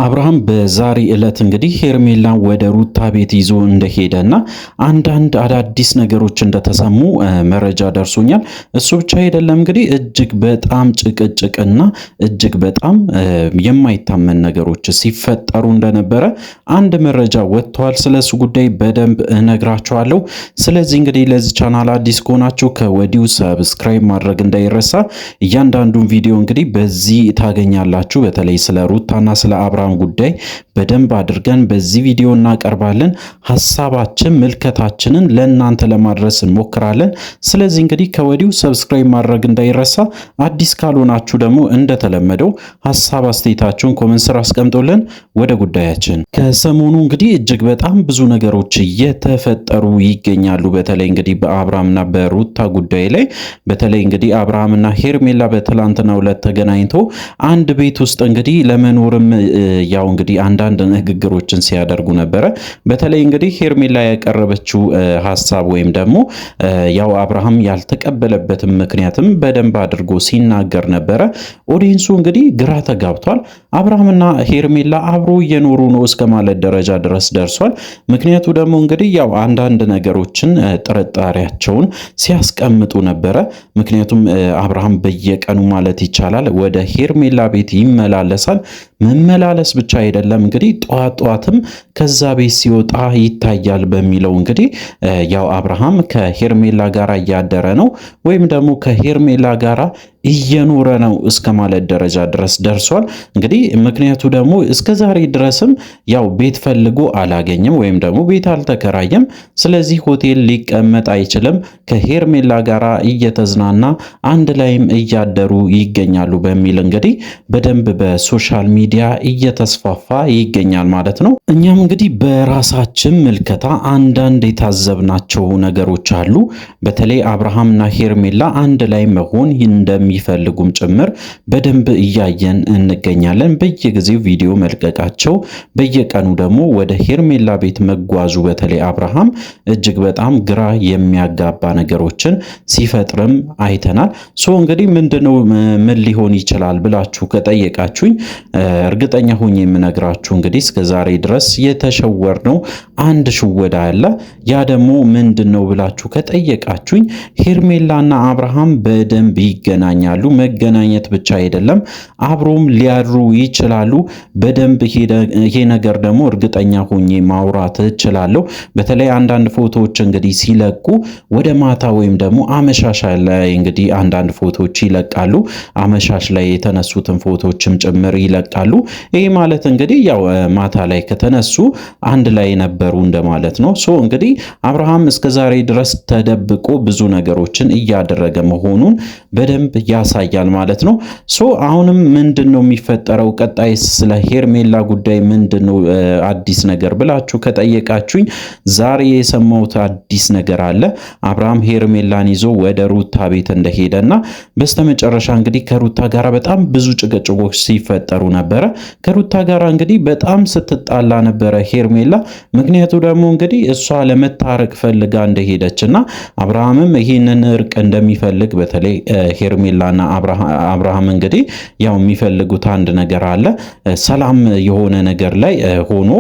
አብርሃም በዛሬ ዕለት እንግዲህ ሄርሜላን ወደ ሩታ ቤት ይዞ እንደሄደና አንዳንድ አዳዲስ ነገሮች እንደተሰሙ መረጃ ደርሶኛል። እሱ ብቻ አይደለም እንግዲህ እጅግ በጣም ጭቅጭቅና እጅግ በጣም የማይታመን ነገሮች ሲፈጠሩ እንደነበረ አንድ መረጃ ወጥቷል። ስለሱ ጉዳይ በደንብ እነግራችኋለሁ። ስለዚህ እንግዲህ ለዚህ ቻናል አዲስ ከሆናችሁ ከወዲሁ ሰብስክራይብ ማድረግ እንዳይረሳ። እያንዳንዱን ቪዲዮ እንግዲህ በዚህ ታገኛላችሁ። በተለይ ስለ ሩታና ስለ አብርሃም ጉዳይ በደንብ አድርገን በዚህ ቪዲዮ እናቀርባለን። ሐሳባችን ምልከታችንን ለእናንተ ለማድረስ እንሞክራለን። ስለዚህ እንግዲህ ከወዲሁ ሰብስክራይብ ማድረግ እንዳይረሳ። አዲስ ካልሆናችሁ ደግሞ እንደተለመደው ሐሳብ አስተያየታችሁን ኮሜንት ስር አስቀምጡልን። ወደ ጉዳያችን ከሰሞኑ እንግዲህ እጅግ በጣም ብዙ ነገሮች እየተፈጠሩ ይገኛሉ። በተለይ እንግዲህ በአብርሃምና በሩታ ጉዳይ ላይ በተለይ እንግዲህ አብርሃምና ሄርሜላ በትላንትናው ዕለት ተገናኝቶ አንድ ቤት ውስጥ እንግዲህ ለመኖርም ያው እንግዲህ አንዳንድ ንግግሮችን ሲያደርጉ ነበረ። በተለይ እንግዲህ ሄርሜላ ያቀረበችው ሐሳብ ወይም ደግሞ ያው አብርሃም ያልተቀበለበትም ምክንያትም በደንብ አድርጎ ሲናገር ነበረ። ኦዲየንሱ እንግዲህ ግራ ተጋብቷል። አብርሃምና ሄርሜላ አብሮ እየኖሩ ነው እስከ ማለት ደረጃ ድረስ ደርሷል። ምክንያቱ ደግሞ እንግዲህ ያው አንዳንድ ነገሮችን ጥርጣሬያቸውን ሲያስቀምጡ ነበረ። ምክንያቱም አብርሃም በየቀኑ ማለት ይቻላል ወደ ሄርሜላ ቤት ይመላለሳል። መመላለስ ብቻ አይደለም እንግዲህ ጧትም ከዛ ቤት ሲወጣ ይታያል በሚለው እንግዲህ ያው አብርሃም ከሄርሜላ ጋራ እያደረ ነው ወይም ደግሞ ከሄርሜላ ጋራ እየኖረ ነው እስከ ማለት ደረጃ ድረስ ደርሷል። እንግዲህ ምክንያቱ ደግሞ እስከ ዛሬ ድረስም ያው ቤት ፈልጎ አላገኘም ወይም ደግሞ ቤት አልተከራየም። ስለዚህ ሆቴል ሊቀመጥ አይችልም። ከሄርሜላ ጋራ እየተዝናና አንድ ላይም እያደሩ ይገኛሉ በሚል እንግዲህ በደንብ በሶሻል ሚዲያ እየተስፋፋ ይገኛል ማለት ነው። እኛም እንግዲህ በራሳችን ምልከታ አንዳንድ የታዘብናቸው ነገሮች አሉ። በተለይ አብርሃምና ሄርሜላ አንድ ላይ መሆን እንደሚፈልጉም ጭምር በደንብ እያየን እንገኛለን። በየጊዜው ቪዲዮ መልቀቃቸው፣ በየቀኑ ደግሞ ወደ ሄርሜላ ቤት መጓዙ በተለይ አብርሃም እጅግ በጣም ግራ የሚያጋባ ነገሮችን ሲፈጥርም አይተናል። ሶ እንግዲህ ምንድነው ምን ሊሆን ይችላል ብላችሁ ከጠየቃችሁኝ እርግጠኛ ሆኜ የምነግራችሁ እንግዲህ እስከ ዛሬ ድረስ የተሸወርነው አንድ ሽወዳ አለ። ያ ደግሞ ምንድነው ብላችሁ ከጠየቃችሁኝ ሄርሜላና አብርሃም በደንብ ይገናኛሉ። መገናኘት ብቻ አይደለም አብሮም ሊያድሩ ይችላሉ። በደንብ ይሄ ነገር ደግሞ እርግጠኛ ሆኜ ማውራት እችላለሁ። በተለይ አንዳንድ ፎቶዎች እንግዲህ ሲለቁ ወደ ማታ ወይም ደግሞ አመሻሽ ላይ እንግዲህ አንዳንድ ፎቶዎች ይለቃሉ። አመሻሽ ላይ የተነሱትን ፎቶዎችም ጭምር ይለቃሉ። ይሄ ማለት እንግዲህ ያው ማታ ላይ ከተነሱ አንድ ላይ ነበሩ እንደማለት ነው። ሶ እንግዲህ አብርሃም እስከዛሬ ድረስ ተደብቆ ብዙ ነገሮችን እያደረገ መሆኑን በደንብ ያሳያል ማለት ነው። ሶ አሁንም ምንድነው የሚፈጠረው? ቀጣይ ስለ ሄርሜላ ጉዳይ ምንድነው አዲስ ነገር ብላችሁ ከጠየቃችሁኝ ዛሬ የሰማሁት አዲስ ነገር አለ። አብርሃም ሄርሜላን ይዞ ወደ ሩታ ቤት እንደሄደና በስተመጨረሻ እንግዲህ ከሩታ ጋር በጣም ብዙ ጭቅጭቆች ሲፈጠሩ ነበረ። ከሩታ ጋር እንግዲህ በጣም ስትጣላ ነበረ ሄርሜላ። ምክንያቱ ደግሞ እንግዲህ እሷ ለመታረቅ ፈልጋ እንደሄደችና አብርሃምም ይህንን እርቅ እንደሚፈልግ በተለይ ሄርሜላና አብርሃም እንግዲህ ያው የሚፈልጉት አንድ ነገር አለ። ሰላም የሆነ ነገር ላይ ሆኖ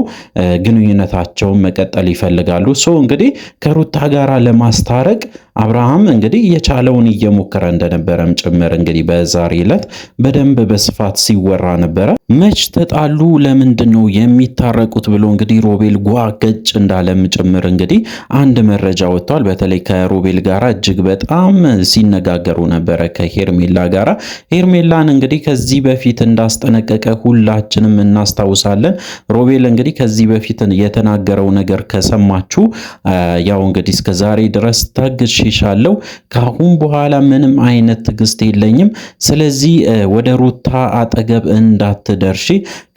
ግንኙነታቸውን መቀጠል ይፈልጋሉ። ሶ እንግዲህ ከሩታ ጋራ ለማስታረቅ አብርሃም እንግዲህ የቻለውን እየሞከረ እንደነበረም ጭምር እንግዲህ በዛሬ ዕለት በደንብ በስፋት ሲወራ ነበረ። መች ተጣሉ? ለምንድን ነው የሚታረቁት? ብሎ እንግዲህ ሮቤል ጓገጭ እንዳለም ጭምር እንግዲህ አንድ መረጃ ወጥቷል። በተለይ ከሮቤል ጋራ እጅግ በጣም ሲነጋገሩ ነበረ ከሄርሜላ ጋራ። ሄርሜላን እንግዲህ ከዚህ በፊት እንዳስጠነቀቀ ሁላችንም እናስታውሳለን። ሮቤል እንግዲህ ከዚህ በፊት የተናገረው ነገር ከሰማችሁ ያው እንግዲህ እስከ ዛሬ ድረስ ታግሼሻለሁ፣ ካሁን በኋላ ምንም አይነት ትዕግስት የለኝም፣ ስለዚህ ወደ ሩታ አጠገብ እንዳትደርሺ፣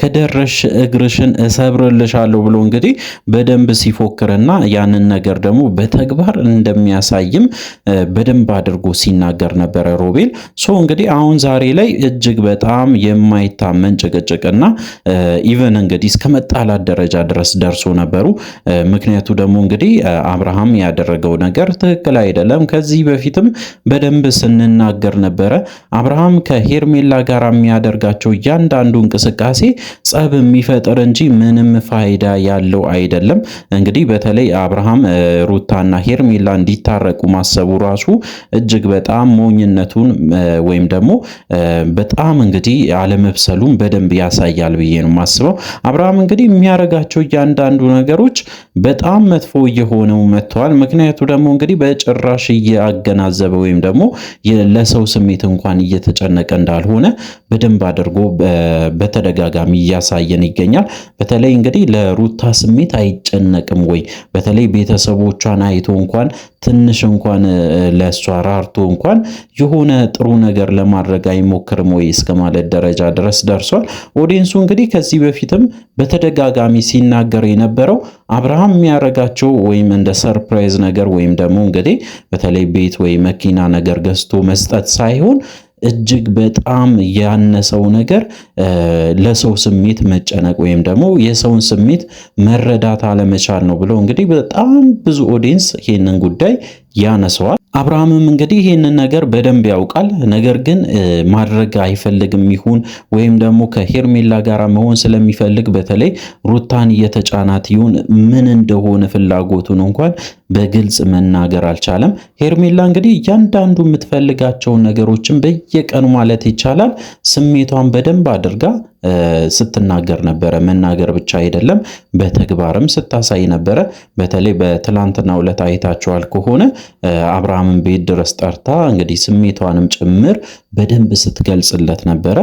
ከደረሽ እግርሽን እሰብርልሻለሁ ብሎ እንግዲህ በደንብ ሲፎክርና ያንን ነገር ደግሞ በተግባር እንደሚያሳይም በደንብ አድርጎ ሲናገር ነበረ ሮቤል። ሶ እንግዲህ አሁን ዛሬ ላይ እጅግ በጣም የማይታመን ጭቅጭቅና ኢቨን እንግዲህ እስከ መጣላት ደረጃ ድረስ ደርሶ ነበሩ። ምክንያቱ ደግሞ እንግዲህ አብርሃም ያደረገው ነገር ትክክል አይደለም። ከዚህ በፊትም በደንብ ስንናገር ነበረ። አብርሃም ከሄርሜላ ጋር የሚያደርጋቸው እያንዳንዱ እንቅስቃሴ ጸብ የሚፈጥር እንጂ ምንም ፋይዳ ያለው አይደለም። እንግዲህ በተለይ አብርሃም ሩታና ሄርሜላ እንዲታረቁ ማሰቡ ራሱ እጅግ በጣም ሞኝነቱን ወይም ደግሞ በጣም እንግዲህ አለመብሰሉን በደንብ ያሳያል ብዬ ነው የማስበው። አብርሃም እንግዲህ የሚያደርጋቸው እያንዳንዱ ነገሮች በጣም መጥፎ እየሆነው መጥተዋል። ምክንያቱ ደግሞ እንግዲህ በጭራሽ እያገናዘበ ወይም ደግሞ ለሰው ስሜት እንኳን እየተጨነቀ እንዳልሆነ በደንብ አድርጎ በተደጋጋሚ እያሳየን ይገኛል። በተለይ እንግዲህ ለሩታ ስሜት አይጨነቅም ወይ? በተለይ ቤተሰቦቿን አይቶ እንኳን ትንሽ እንኳን ለሷ ራርቶ እንኳን የሆነ ጥሩ ነገር ለማድረግ አይሞክርም ወይ እስከ ማለት ደረጃ ድረስ ደርሷል። ኦዲየንሱ እንግዲህ ከዚህ በፊትም በተደጋጋሚ ሲናገር የነበረው አብርሃም የሚያረጋቸው ወይም እንደ ሰርፕራይዝ ነገር ወይም ደግሞ እንግዲህ በተለይ ቤት ወይ መኪና ነገር ገዝቶ መስጠት ሳይሆን እጅግ በጣም ያነሰው ነገር ለሰው ስሜት መጨነቅ ወይም ደግሞ የሰውን ስሜት መረዳት አለመቻል ነው ብለው እንግዲህ በጣም ብዙ ኦዲየንስ ይህንን ጉዳይ ያነሰዋል። አብርሃምም እንግዲህ ይህንን ነገር በደንብ ያውቃል። ነገር ግን ማድረግ አይፈልግም ይሁን ወይም ደግሞ ከሄርሜላ ጋር መሆን ስለሚፈልግ በተለይ ሩታን እየተጫናት ይሁን ምን እንደሆነ ፍላጎቱን እንኳን በግልጽ መናገር አልቻለም። ሄርሜላ እንግዲህ እያንዳንዱ የምትፈልጋቸውን ነገሮችን በየቀኑ ማለት ይቻላል ስሜቷን በደንብ አድርጋ ስትናገር ነበረ። መናገር ብቻ አይደለም በተግባርም ስታሳይ ነበረ። በተለይ በትላንትናው ዕለት አይታችኋል ከሆነ አብርሃምን ቤት ድረስ ጠርታ እንግዲህ ስሜቷንም ጭምር በደንብ ስትገልጽለት ነበረ።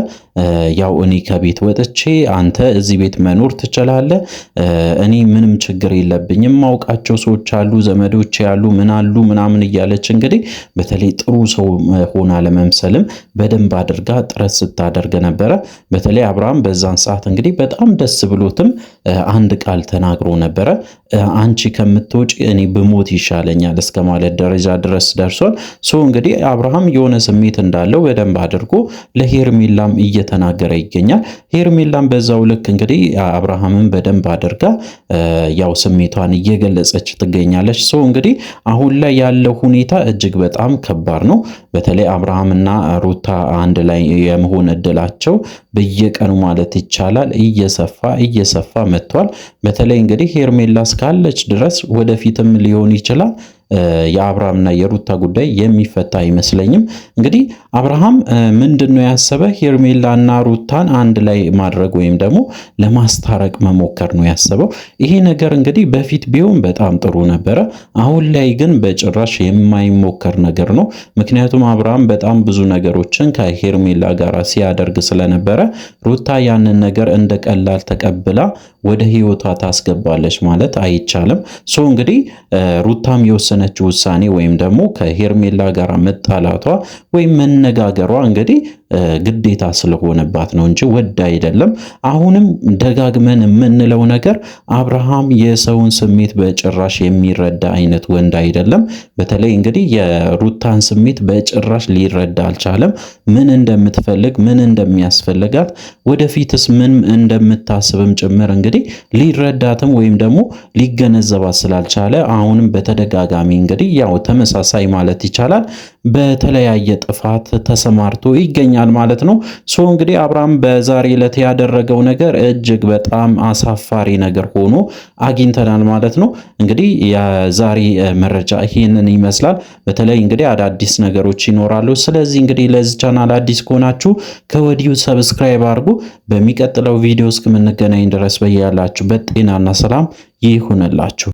ያው እኔ ከቤት ወጥቼ አንተ እዚህ ቤት መኖር ትችላለህ፣ እኔ ምንም ችግር የለብኝም፣ ማውቃቸው ሰዎች አሉ፣ ዘመዶች ያሉ ምን አሉ ምናምን እያለች እንግዲህ በተለይ ጥሩ ሰው ሆና ለመምሰልም በደንብ አድርጋ ጥረት ስታደርግ ነበረ። በተለይ አብርሃም በዛን ሰዓት እንግዲህ በጣም ደስ ብሎትም አንድ ቃል ተናግሮ ነበረ። አንቺ ከምትወጪ እኔ ብሞት ይሻለኛል እስከ ማለት ደረጃ ድረስ ደርሷል። እንግዲህ አብርሃም የሆነ ስሜት እንዳለው በደንብ አድርጎ ለሄርሜላም እየተናገረ ይገኛል። ሄርሜላም በዛው ልክ እንግዲህ አብርሃምን በደንብ አድርጋ ያው ስሜቷን እየገለጸች ትገኛለች። እንግዲህ አሁን ላይ ያለው ሁኔታ እጅግ በጣም ከባድ ነው። በተለይ አብርሃምና ሩታ አንድ ላይ የመሆን እድላቸው በየቀኑ ማለት ይቻላል እየሰፋ መጥቷል። በተለይ እንግዲህ ሄርሜላ እስካለች ድረስ ወደፊትም ሊሆን ይችላል የአብርሃምና የሩታ ጉዳይ የሚፈታ አይመስለኝም። እንግዲህ አብርሃም ምንድነው ያሰበ? ሄርሜላና ሩታን አንድ ላይ ማድረግ ወይም ደግሞ ለማስታረቅ መሞከር ነው ያሰበው። ይሄ ነገር እንግዲህ በፊት ቢሆን በጣም ጥሩ ነበረ። አሁን ላይ ግን በጭራሽ የማይሞከር ነገር ነው። ምክንያቱም አብርሃም በጣም ብዙ ነገሮችን ከሄርሜላ ጋር ሲያደርግ ስለነበረ ሩታ ያንን ነገር እንደ ቀላል ተቀብላ ወደ ህይወቷ ታስገባለች ማለት አይቻልም። እንግዲህ ሩታም የወሰነችው ውሳኔ ወይም ደግሞ ከሄርሜላ ጋር መጣላቷ ወይም መነጋገሯ እንግዲህ ግዴታ ስለሆነባት ነው እንጂ ወድ አይደለም። አሁንም ደጋግመን የምንለው ነገር አብርሃም የሰውን ስሜት በጭራሽ የሚረዳ አይነት ወንድ አይደለም። በተለይ እንግዲህ የሩታን ስሜት በጭራሽ ሊረዳ አልቻለም። ምን እንደምትፈልግ ምን እንደሚያስፈልጋት ወደፊትስ ምን እንደምታስብም ጭምር እንግዲህ ሊረዳትም ወይም ደግሞ ሊገነዘባት ስላልቻለ አሁንም በተደጋጋሚ እንግዲህ ያው ተመሳሳይ ማለት ይቻላል በተለያየ ጥፋት ተሰማርቶ ይገኛል ማለት ነው። እንግዲህ አብርሃም በዛሬ ዕለት ያደረገው ነገር እጅግ በጣም አሳፋሪ ነገር ሆኖ አግኝተናል ማለት ነው። እንግዲህ የዛሬ መረጃ ይሄንን ይመስላል። በተለይ እንግዲህ አዳዲስ ነገሮች ይኖራሉ። ስለዚህ እንግዲህ ለዚህ ቻናል አዲስ ከሆናችሁ ከወዲሁ ሰብስክራይብ አድርጉ። በሚቀጥለው ቪዲዮ እስከምንገናኝ ድረስ በያላችሁበት ጤናና ሰላም ይሁንላችሁ።